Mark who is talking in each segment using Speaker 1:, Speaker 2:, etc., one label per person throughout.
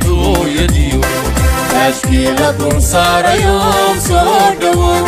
Speaker 1: boqortoo yadiyo ashkiila dul saarayo soo dhawow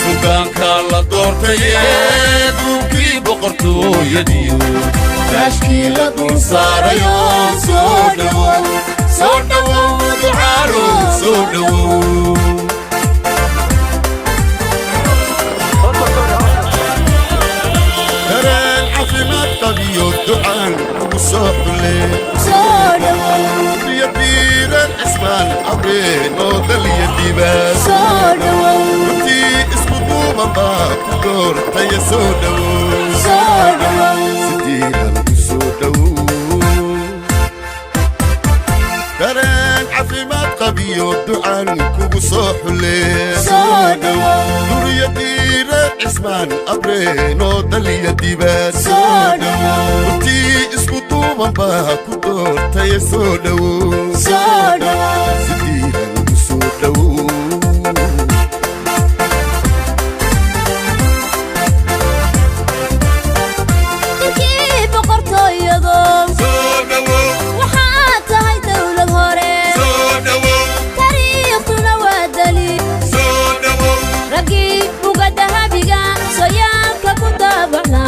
Speaker 1: suldaanka la doortayee duubkii boqortoo yadiyo ashkiila dul saarayo soo dhawow ducaalo soo dhawow قبيو الدعاء وصحلي صادوا يا بير الاسمان عبين ودل يديبا صادوا انتي اسمه مباك دور تيا صادوا ستينا صادوا كران عفمات قبيو الدعاء وصحلي صادوا دور يا بير الاسمان عبين ودل يديبا Mamba kudor taye sodaw sidiran sodaw Diki boqortooyado sodaw waxa tahay dawlad hore sodaw taariikhduna waa dalil sodaw ragi uga dahabiga soyaalka ku daabana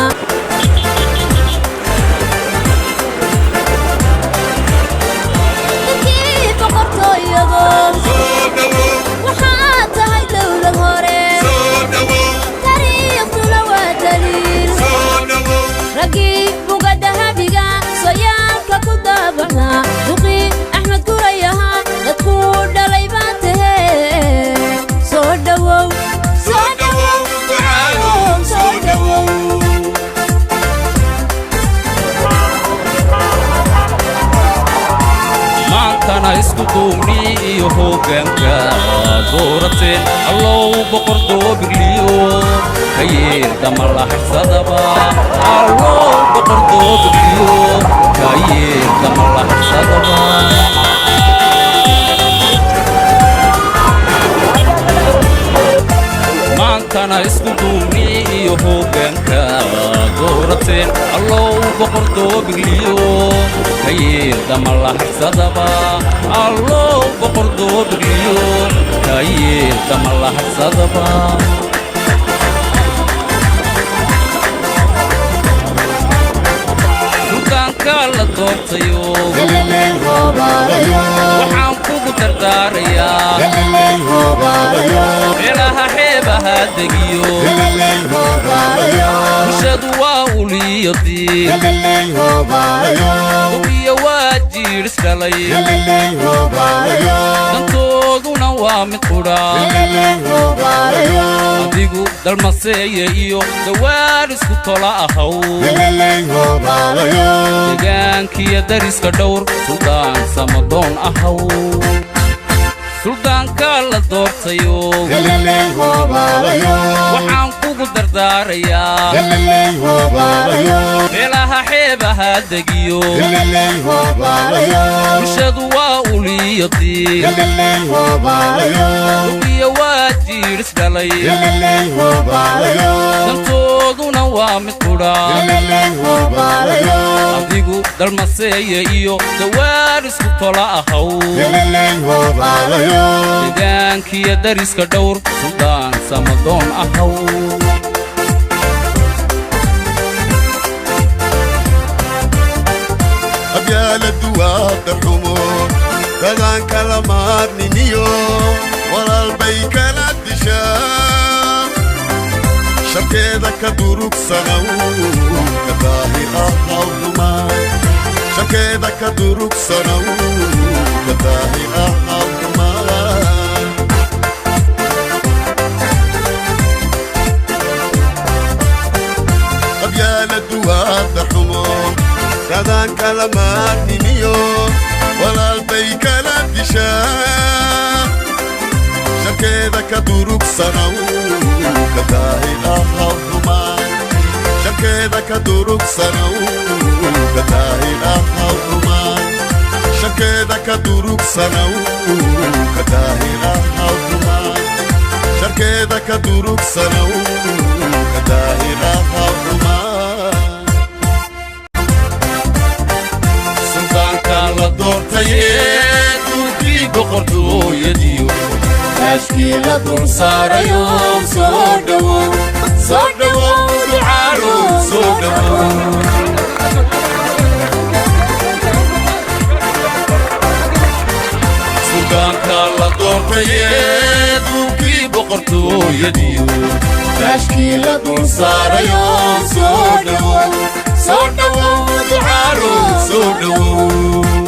Speaker 1: اسكتوني يهوغنكا دورتين الله بقردو بقليو كيير دمر حسدبا الله بقردو بقليو كيير دمر حسدبا مانتانا اسكتوني يهوغنكا دورتين الله بقردو بقليو كيير دمر حسدبا الله بقردو بقليو كيير دمر حسدبا سلطانك لا doortayo waxaan kugu dardaarayaa meelaha xeebaha degiyo bulshadu waa uliyadii iyo waa jiiris dhalay dantooduna waa mid qudha adigu dalmaseeye iyo dawaar isku tola ahaw deegaankiya dariska dhowr suldaan samadoon ahaw suldaanka la doortayo waxaan kugu dardaarayaa meelaha xeebaha degiyo bulshadu waa uliyadii iyo waa jiiris dhalay dantooduna waa mid qudha adigu dalmaseeye iyo dawaar isku tola ahaw deegaankiya dariska dhowr suldaan samadoon ahaw abyaala duwaada xumo dadaan kala maarniniyo walaalbay kala dishaa sharkeeda ka durugsanow kadaahi ahaw rumaan sharkeeda ka durugsanow kadaahi ahaw rumaan abyaala duwaada xumo dadaan kala maarniniyo walaalbay kala dishaa sharkeeda ka durugsanow kadaahi ahaw rumaan sharkeeda ka durugsanow kadaahi ahaw rumaan sharkeeda ka durugsanow kadaahi ahaw rumaan sharkeeda ka durugsanow kadaahi ahaw rumaan doortayee dhulkii boqortooyadiyo taajkii la dul saarayo soo dhawow ducaalo soo dhawow suldaanka la doortayee dhulkii boqortooyadiyo taajkii la dul saarayo soo dhawow ducaalo soo dhawow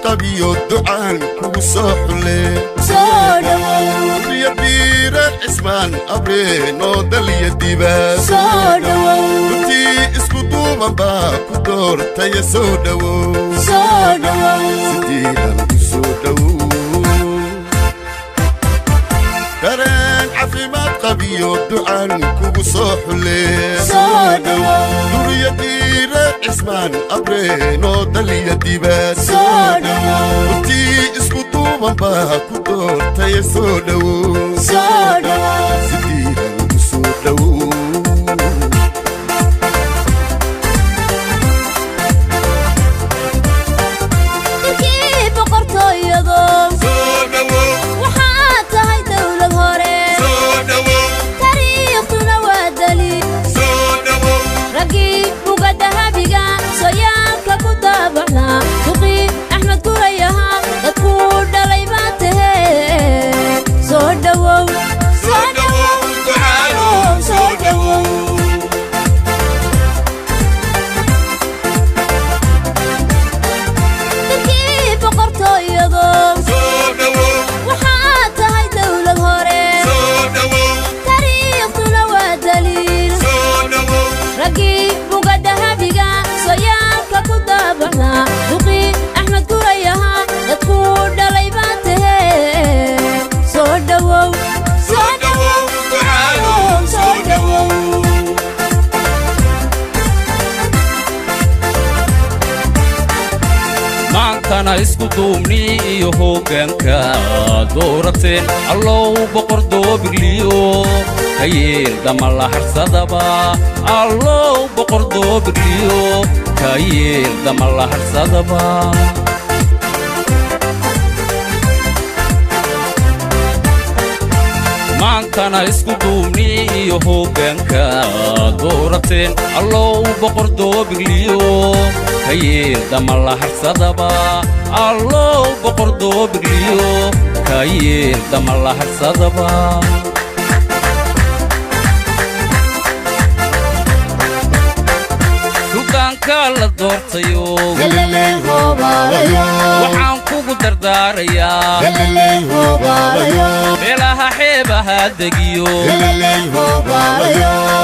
Speaker 2: قبيو الدعان كوسوحلي
Speaker 1: سودو
Speaker 2: يا بير الاسمان ابرينو دل يديبا
Speaker 1: سودو
Speaker 2: تي اسكتو مبا كدور تي سودو ستينا سودو تران عفيمات قبيو الدعان كوسوحلي
Speaker 1: سودو
Speaker 2: يا بير الاسمان ابرينو دل يديبا تي اسكتو مبا كدور تي سودو ستينا سودو
Speaker 1: أنا اسكتومني يهوجنكا دورتين الله بقر دوبرليو كيل دم الله حرصدبا الله بقر دوبرليو كيل دم الله حرصدبا maantana isku duubniyo hoggaanka doorateen allow boqor doobigliyo kayeel dama la harsadaba allow boqor doobigliyo kayeel dama la harsadaba suldaanka la doortayo waxaan kugu dardaarayaa meelaha xeebaha degiyo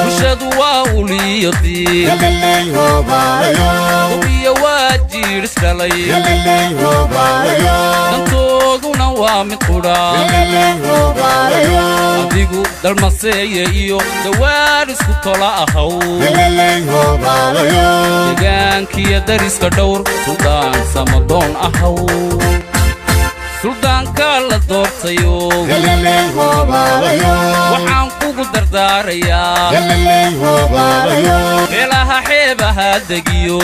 Speaker 1: bulshadu waa uliyadii ubiya waa jiiris dhalay dantooduna waa mid qudha adigu dalmaseeye iyo dawaar isku tola ahaw deegaankiya dariska dhowr suldaan samadoon ahaw suldaanka la doortayo waxaan kugu dardaarayaa meelaha xeebaha degiyo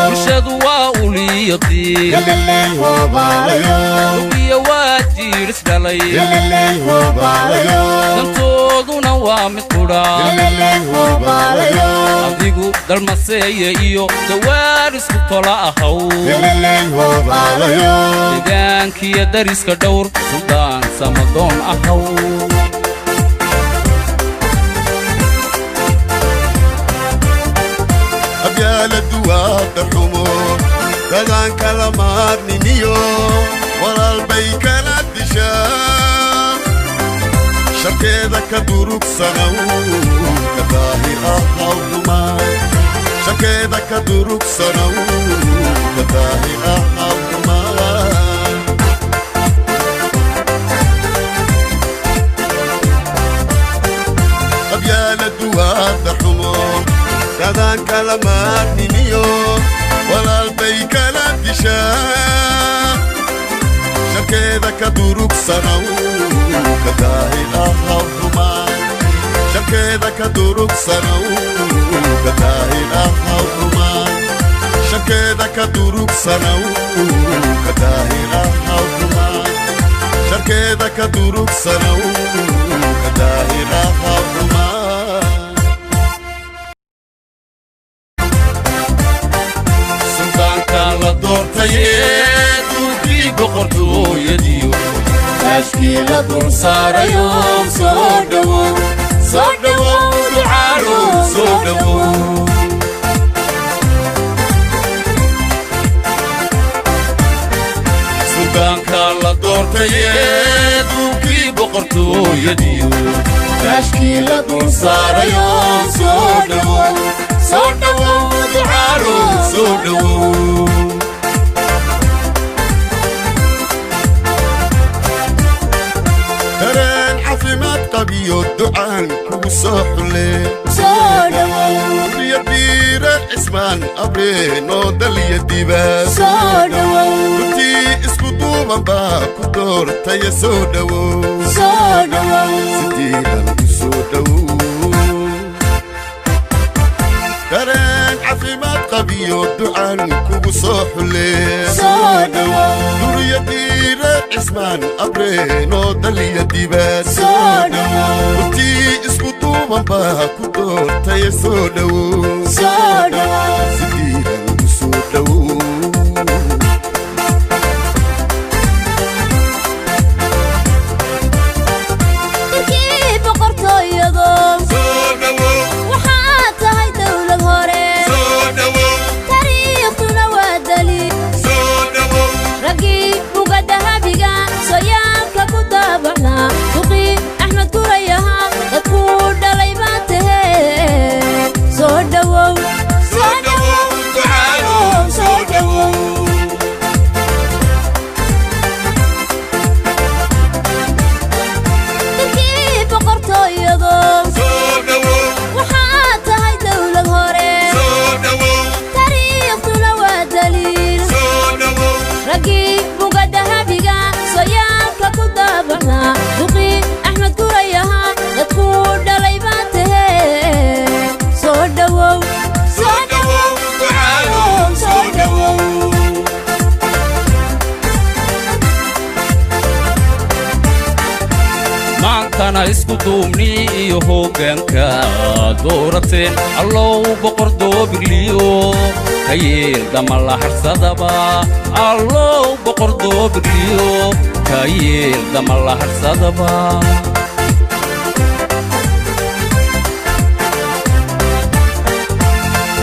Speaker 1: bulshadu waa uliyadii ubiya waa jiiris dhalay dantooduna waa mid qudha adigu dalmaseeye iyo dawaar isku tola ahaw deegaankiya dariska dhowr suldaan samadoon ahaw
Speaker 2: abyaaladu waa darxumo dadaan kala maarniniyo walaalbay kala dishaa sharkeeda ka durugsanow ka daahir ahaw dumaan sharkeeda ka durugsanow ka daahir ahaw dumaan abyaaladu waa darxumo dadaan kala maarniniyo walaalbay kala dishaa sharkeeda ka durugsanow ka daahir ahaw dumaan شكيدك دروك سنو كداهي الأهضمان شكيدك دروك سنو كداهي الأهضمان شكيدك دروك سنو كداهي الأهضمان سلطان كالا دورتايد وكي بقرتو يديو تشكيلة دور صار يوم صدو دعارو صدو سلطان كالا دورتايد وكي بقرتو يديو تشكيلة دور صار يوم صدو دعارو صدو طبيو الدعان كوسوح لي صادو يا بير اسمان ابرينو دلي ديبا صادو تي اسكتو بابا كدور تاي صادو ستينا صادو تران عفيمات طبيو الدعان كوسوح لي صادو يا بير اسمان ابرينو دلي ديبا صادو تي اسكتو بابا كدور تاي صادو ستينا صادو أنا اسكو دومني يهو كانكا دورتين الله بقردو بقليو كايل دم الله حرصدبا الله بقردو بقليو كايل دم الله حرصدبا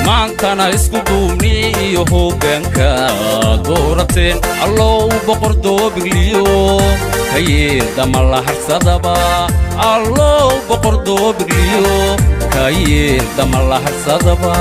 Speaker 2: maantana isku duubni iyo hoggaanka doorateen allow boqortoo bigliyo kayeel dama la harsadaba allow boqortoo bigliyo kayeel dama la harsadaba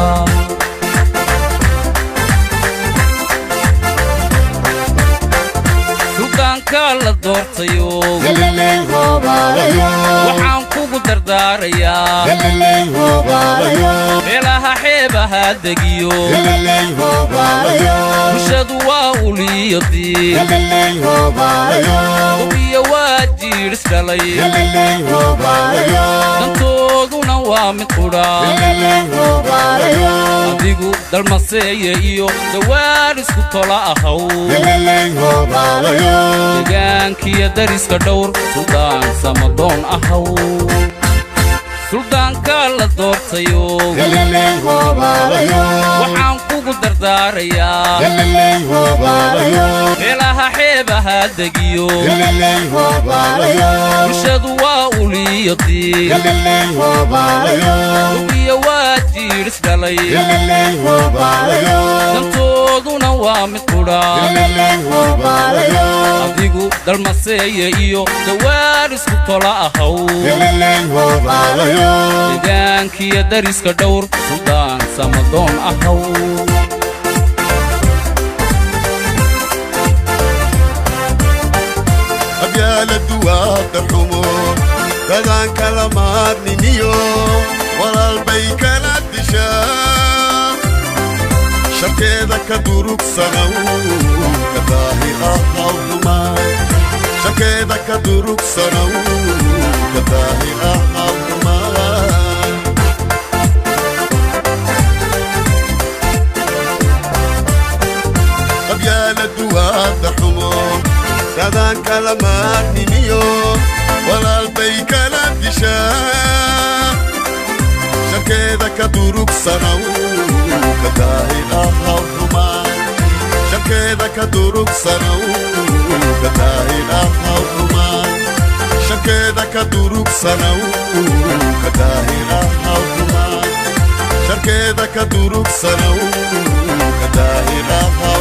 Speaker 2: kala doortayo galilay hoobalayo waxaan kugu dardaarayaa galilay hoobalayo meelaha xeebaha degiyo galilay hoobalayo bulshadu waa uliyadii galilay hoobalayo ubiya waa jiiris dhalay galilay hoobalayo dantooduna waa mid qudha galilay hoobalayo adigu dalmaseeye iyo dawaar isku tola ahaw galilay hoobalayo deegaankiya dariska dhowr suldaan samadoon ahaw suldaanka la doortayo galilay hoobalayo waxaan kugu dardaarayaa galilay hoobalayo meelaha xeebaha degiyo galilay hoobalayo bulshadu waa uliyadii galilay hoobalayo ubiya waa jiiris dhalay galilay hoobalayo dantooduna waa mid qudha galilay hoobalayo adigu dalmaseeye iyo dawaar isku tola ahaw galilay hoobalayo deegaankiya dariska dhowr suldaan samadoon ahaw abyaaladu waa darxumo dadaan kala maarniniyo walaalbay kala dishaa sharkeeda ka durugsanow kadaahi ahawdumaan sharkeeda ka durugsanow kadaahi ahawdumaan adaan kala maarniniyo walaalbay kala dishaa sharkeeda ka durugsanow ka daahir ahaw rumaan sharkeeda ka durugsanow ka daahir ahaw rumaan sharkeeda ka durugsanow ka daahir ahaw rumaan sharkeeda ka durugsanow ka daahir ahaw